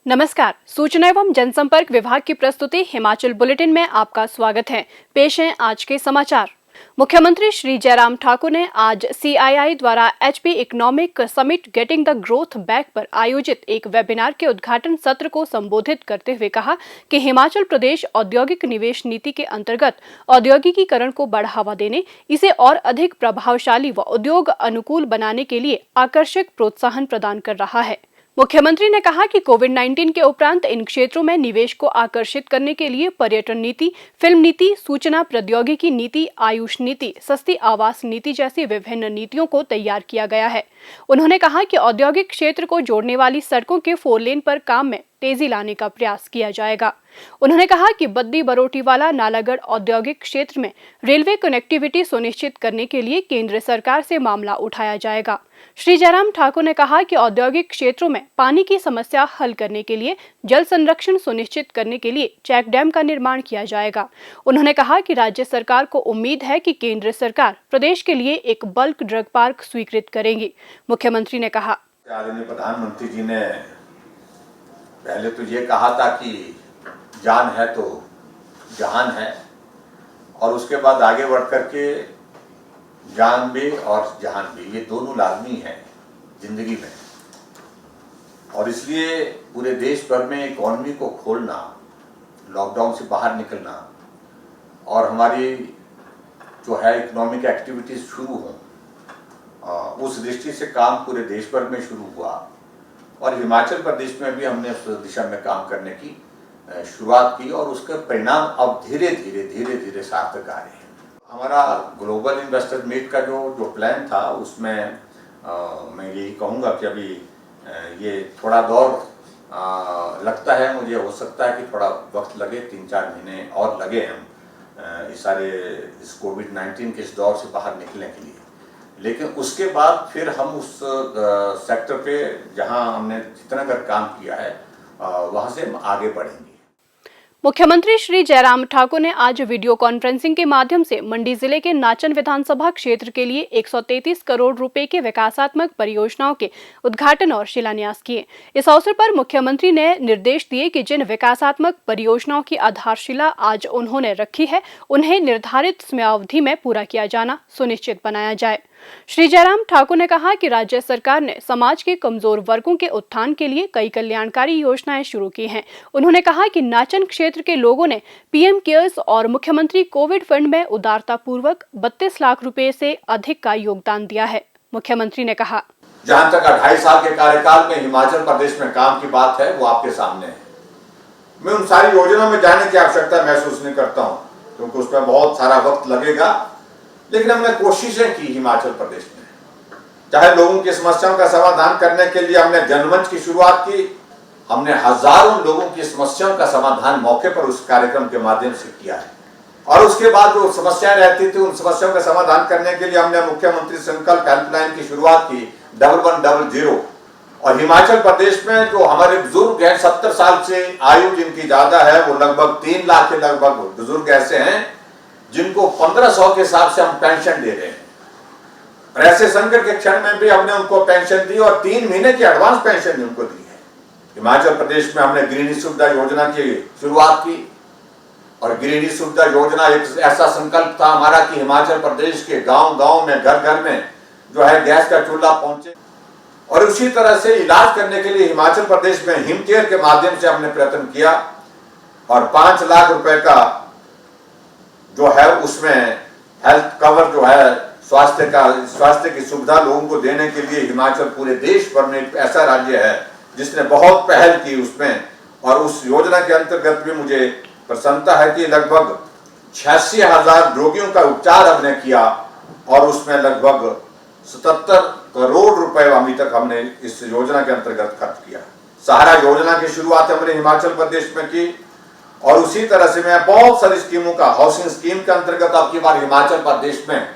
नमस्कार, सूचना एवं जनसंपर्क विभाग की प्रस्तुति हिमाचल बुलेटिन में आपका स्वागत है। पेश हैं आज के समाचार। मुख्यमंत्री श्री जयराम ठाकुर ने आज CII द्वारा HP economic summit getting the growth back पर आयोजित एक वेबिनार के उद्घाटन सत्र को संबोधित करते हुए कहा कि हिमाचल प्रदेश औद्योगिक निवेश नीति के अंतर्गत औद्योगिकीकरण को बढ़ावा देने, इसे और अधिक प्रभावशाली व उद्योग अनुकूल बनाने के लिए आकर्षक प्रोत्साहन प्रदान कर रहा है। मुख्यमंत्री ने कहा कि कोविड-19 के उपरांत इन क्षेत्रों में निवेश को आकर्षित करने के लिए पर्यटन नीति, फिल्म नीति, सूचना प्रौद्योगिकी नीति, आयुष नीति, सस्ती आवास नीति जैसी विभिन्न नीतियों को तैयार किया गया है। उन्होंने कहा कि औद्योगिक क्षेत्र को जोड़ने वाली सड़कों के 4 लेन पर काम में तेजी लाने का प्रयास किया जाएगा। उन्होंने कहा कि बद्दी बरोटीवाला नालागढ़ औद्योगिक क्षेत्र में रेलवे कनेक्टिविटी सुनिश्चित करने के लिए केंद्र सरकार से मामला उठाया जाएगा। श्री जयराम ठाकुर ने कहा कि औद्योगिक क्षेत्रों में पानी की समस्या हल करने के लिए जल संरक्षण सुनिश्चित करने के लिए चेक डैम का निर्माण किया जाएगा। उन्होंने कहा कि राज्य सरकार को उम्मीद है कि केंद्र सरकार प्रदेश के लिए एक बल्क ड्रग पार्क स्वीकृत करेगी। मुख्यमंत्री ने कहा, आदरणीय प्रधानमंत्री जी ने पहले तो ये कहा था कि जान है तो जहान है, और उसके बाद आगे बढ़ करके जान भी और जहान भी, ये दोनों लाजमी है जिंदगी में। और इसलिए पूरे देश भर में इकॉनमी को खोलना, लॉकडाउन से बाहर निकलना और हमारी जो है इकोनॉमिक एक्टिविटीज शुरू हों, उस दृष्टि से काम पूरे देश भर में शुरू हुआ और हिमाचल प्रदेश में भी हमने उस दिशा में काम करने की शुरुआत की और उसके परिणाम अब धीरे धीरे सार्थक आ रहे हैं। हमारा ग्लोबल इन्वेस्टर मीट का जो प्लान था उसमें मैं यही कहूँगा कि अभी ये थोड़ा दौर लगता है, मुझे हो सकता है कि थोड़ा वक्त लगे, 3-4 महीने और लगे हम इस कोविड-19 के इस दौर से बाहर निकलने के लिए। लेकिन उसके बाद फिर हम उस सेक्टर पे जहां हमने जितना कर काम किया है वहां से हम आगे बढ़ेंगे। मुख्यमंत्री श्री जयराम ठाकुर ने आज वीडियो कॉन्फ्रेंसिंग के माध्यम से मंडी जिले के नाचन विधानसभा क्षेत्र के लिए 133 करोड़ रुपए के विकासात्मक परियोजनाओं के उद्घाटन और शिलान्यास किए। इस अवसर पर मुख्यमंत्री ने निर्देश दिए कि जिन विकासात्मक परियोजनाओं की आधारशिला आज उन्होंने रखी है, उन्हें निर्धारित समयावधि में पूरा किया जाना सुनिश्चित बनाया जाए। श्री जयराम ठाकुर ने कहा कि राज्य सरकार ने समाज के कमजोर वर्गों के उत्थान के लिए कई कल्याणकारी योजनाएं शुरू की हैं। उन्होंने कहा कि नाचन क्षेत्र के लोगों ने PM केयर्स और मुख्यमंत्री कोविड फंड में उदारता पूर्वक 32 लाख रुपए से अधिक का योगदान दिया है। मुख्यमंत्री ने कहा, जहां तक 2.5 साल के कार्यकाल में हिमाचल प्रदेश में काम की बात है वो आपके सामने है। मैं उन सारी योजनाओं में जाने की आवश्यकता महसूस नहीं करता हूँ क्योंकि उसमें बहुत सारा वक्त लगेगा, लेकिन हमने कोशिशें की हिमाचल प्रदेश में। चाहे लोगों की समस्याओं का समाधान करने के लिए हमने जनमंच की शुरुआत की, हमने हजारों लोगों की समस्याओं का समाधान मौके पर उस कार्यक्रम के माध्यम से किया है। और उसके बाद जो समस्याएं रहती थी उन समस्याओं का समाधान करने के लिए हमने मुख्यमंत्री संकल्प हेल्पलाइन की शुरुआत की 1100। और हिमाचल प्रदेश में जो हमारे बुजुर्ग हैं, 70 साल से आयु जिनकी ज्यादा है, वो लगभग 3 लाख के लगभग बुजुर्ग ऐसे हैं जिनको 1500 के हिसाब से हम पेंशन दे रहे हैं। और ऐसे संकट के क्षण में भी हमने उनको पेंशन दी और 3 महीने की एडवांस पेंशन भी उनको दी है। हिमाचल प्रदेश में हमने गृहिणी सुविधा योजना की शुरुआत की और गृहिणी सुविधा योजना एक ऐसा संकल्प था हमारा कि हिमाचल प्रदेश के गांव-गांव में, घर-घर में जो है गैस का चूल्हा पहुंचे। और उसी तरह से इलाज करने के लिए हिमाचल प्रदेश में हिम केयर के माध्यम से हमने प्रयत्न किया और 5 लाख रुपए का जो है उसमें हेल्थ कवर जो है स्वास्थ्य की सुविधा लोगों को देने के लिए हिमाचल पूरे देश भर में एक ऐसा राज्य है जिसने बहुत पहल की उसमें। और उस योजना के अंतर्गत भी मुझे प्रसन्नता है कि लगभग 86,000 रोगियों का उपचार हमने किया और उसमें लगभग 77 करोड़ रुपए अभी तक हमने इस योजना के अंतर्गत खर्च किया। सहारा योजना की शुरुआत हमने हिमाचल प्रदेश में की और उसी तरह से मैं बहुत सारी स्कीमों का, हाउसिंग स्कीम के अंतर्गत अब की बार हिमाचल प्रदेश में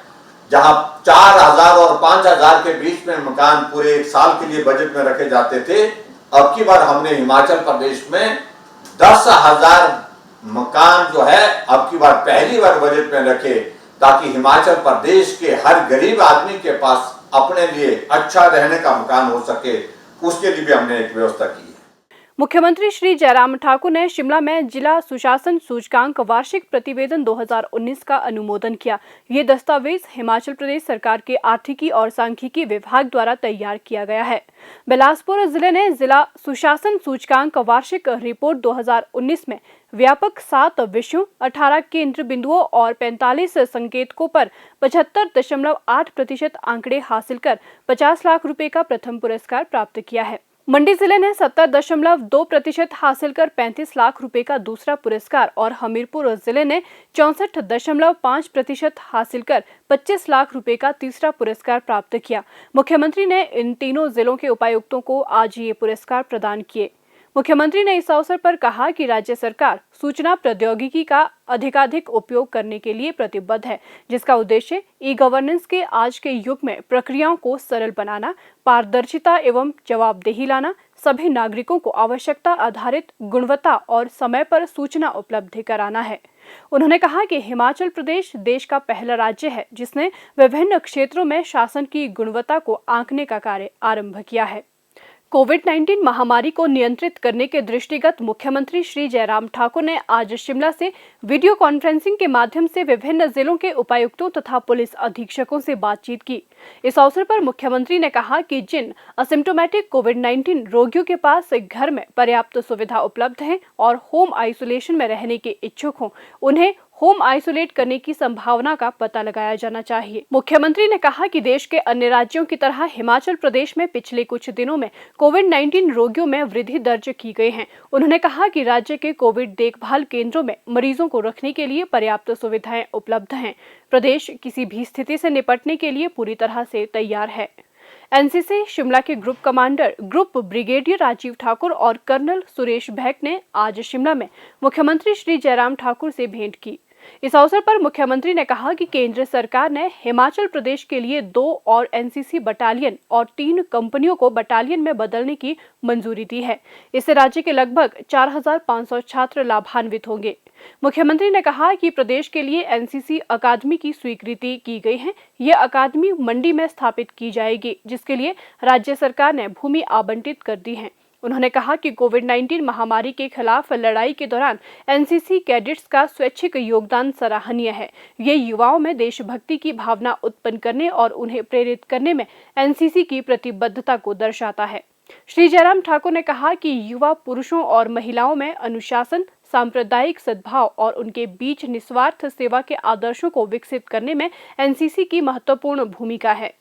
जहां 4,000 और 5,000 के बीच में मकान पूरे 1 साल के लिए बजट में रखे जाते थे, अब की बार हमने हिमाचल प्रदेश में 10,000 मकान जो है अब की बार पहली बार बजट में रखे ताकि हिमाचल प्रदेश के हर गरीब आदमी के पास अपने लिए अच्छा रहने का मकान हो सके, उसके लिए भी हमने एक व्यवस्था की है। मुख्यमंत्री श्री जयराम ठाकुर ने शिमला में जिला सुशासन सूचकांक वार्षिक प्रतिवेदन 2019 का अनुमोदन किया। ये दस्तावेज हिमाचल प्रदेश सरकार के आर्थिकी और सांख्यिकी विभाग द्वारा तैयार किया गया है। बिलासपुर जिले ने जिला सुशासन सूचकांक वार्षिक रिपोर्ट 2019 में व्यापक 7 विषयों, 18 केंद्र बिंदुओं और 45 संकेतकों पर 75.8% आंकड़े हासिल कर 50 लाख रुपए का प्रथम पुरस्कार प्राप्त किया है। मंडी जिले ने 70.2% हासिल कर 35 लाख रुपए का दूसरा पुरस्कार और हमीरपुर जिले ने 64.5% हासिल कर 25 लाख रुपए का तीसरा पुरस्कार प्राप्त किया। मुख्यमंत्री ने इन तीनों जिलों के उपायुक्तों को आज ये पुरस्कार प्रदान किए। मुख्यमंत्री ने इस अवसर पर कहा कि राज्य सरकार सूचना प्रौद्योगिकी का अधिकाधिक उपयोग करने के लिए प्रतिबद्ध है, जिसका उद्देश्य ई गवर्नेंस के आज के युग में प्रक्रियाओं को सरल बनाना, पारदर्शिता एवं जवाबदेही लाना, सभी नागरिकों को आवश्यकता आधारित गुणवत्ता और समय पर सूचना उपलब्ध कराना है। उन्होंने कहा कि हिमाचल प्रदेश देश का पहला राज्य है जिसने विभिन्न क्षेत्रों में शासन की गुणवत्ता को आंकने का कार्य आरंभ किया है। कोविड-19 महामारी को नियंत्रित करने के दृष्टिगत मुख्यमंत्री श्री जयराम ठाकुर ने आज शिमला से वीडियो कॉन्फ्रेंसिंग के माध्यम से विभिन्न जिलों के उपायुक्तों तथा पुलिस अधीक्षकों से बातचीत की। इस अवसर पर मुख्यमंत्री ने कहा कि जिन असिम्प्टोमेटिक कोविड-19 रोगियों के पास घर में पर्याप्त सुविधा उपलब्ध है और होम आइसोलेशन में रहने के इच्छुक हों, उन्हें होम आइसोलेट करने की संभावना का पता लगाया जाना चाहिए। मुख्यमंत्री ने कहा कि देश के अन्य राज्यों की तरह हिमाचल प्रदेश में पिछले कुछ दिनों में कोविड-19 रोगियों में वृद्धि दर्ज की गई है। उन्होंने कहा कि राज्य के कोविड देखभाल केंद्रों में मरीजों को रखने के लिए पर्याप्त सुविधाएं उपलब्ध हैं। प्रदेश किसी भी स्थिति से निपटने के लिए पूरी तरह से तैयार है। एनसीसी शिमला के group commander group brigadier Rajiv Thakur और कर्नल सुरेश भैक ने आज शिमला में मुख्यमंत्री श्री जयराम ठाकुर से भेंट की। इस अवसर पर मुख्यमंत्री ने कहा कि केंद्र सरकार ने हिमाचल प्रदेश के लिए 2 और एनसीसी बटालियन और 3 कंपनियों को बटालियन में बदलने की मंजूरी दी है। इससे राज्य के लगभग 4500 छात्र लाभान्वित होंगे। मुख्यमंत्री ने कहा कि प्रदेश के लिए एनसीसी अकादमी की स्वीकृति की गई है। यह अकादमी मंडी में स्थापित की जाएगी, जिसके लिए राज्य सरकार ने भूमि आवंटित कर दी है। उन्होंने कहा कि कोविड-19 महामारी के खिलाफ लड़ाई के दौरान एनसीसी कैडेट्स का स्वैच्छिक योगदान सराहनीय है। ये युवाओं में देशभक्ति की भावना उत्पन्न करने और उन्हें प्रेरित करने में एनसीसी की प्रतिबद्धता को दर्शाता है। श्री जयराम ठाकुर ने कहा कि युवा पुरुषों और महिलाओं में अनुशासन, सांप्रदायिक सद्भाव और उनके बीच निस्वार्थ सेवा के आदर्शों को विकसित करने में एनसीसी की महत्वपूर्ण भूमिका है।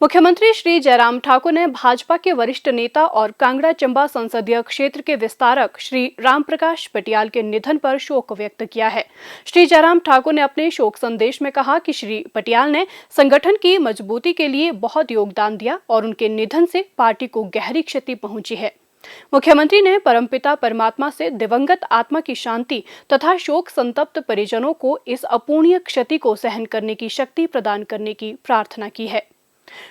मुख्यमंत्री श्री जयराम ठाकुर ने भाजपा के वरिष्ठ नेता और कांगड़ा चंबा संसदीय क्षेत्र के विस्तारक श्री रामप्रकाश पटियाल के निधन पर शोक व्यक्त किया है। श्री जयराम ठाकुर ने अपने शोक संदेश में कहा कि श्री पटियाल ने संगठन की मजबूती के लिए बहुत योगदान दिया और उनके निधन से पार्टी को गहरी क्षति पहुंची है। मुख्यमंत्री ने परमपिता परमात्मा से दिवंगत आत्मा की शांति तथा शोक संतप्त परिजनों को इस अपूर्णीय क्षति को सहन करने की शक्ति प्रदान करने की प्रार्थना की है।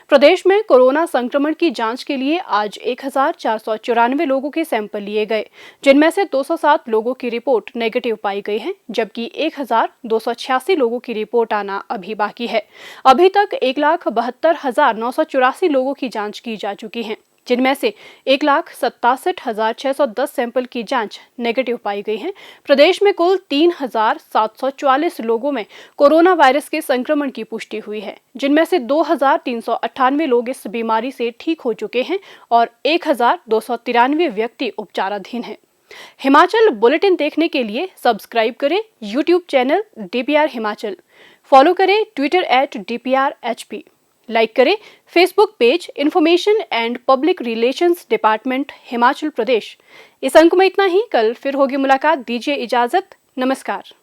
प्रदेश में कोरोना संक्रमण की जांच के लिए आज 1494 लोगों के सैंपल लिए गए, जिनमें से 207 लोगों की रिपोर्ट नेगेटिव पाई गई है, जबकि 1286 लोगों की रिपोर्ट आना अभी बाकी है। अभी तक 1,72,984 लोगों की जांच की जा चुकी है, जिनमें से 1,67,610 सैंपल की जांच नेगेटिव पाई गई है। प्रदेश में कुल 3,744 लोगों में कोरोना वायरस के संक्रमण की पुष्टि हुई है, जिनमें से 2,398 लोग इस बीमारी से ठीक हो चुके हैं और 1,293 व्यक्ति उपचाराधीन हैं। हिमाचल बुलेटिन देखने के लिए सब्सक्राइब करें YouTube channel DPR Himachal, follow करें ट्विटर @DPRHP, लाइक करें Facebook page information and public relations department Himachal Pradesh. इस अंक में इतना ही। कल फिर होगी मुलाकात। दीजिए इजाजत। नमस्कार।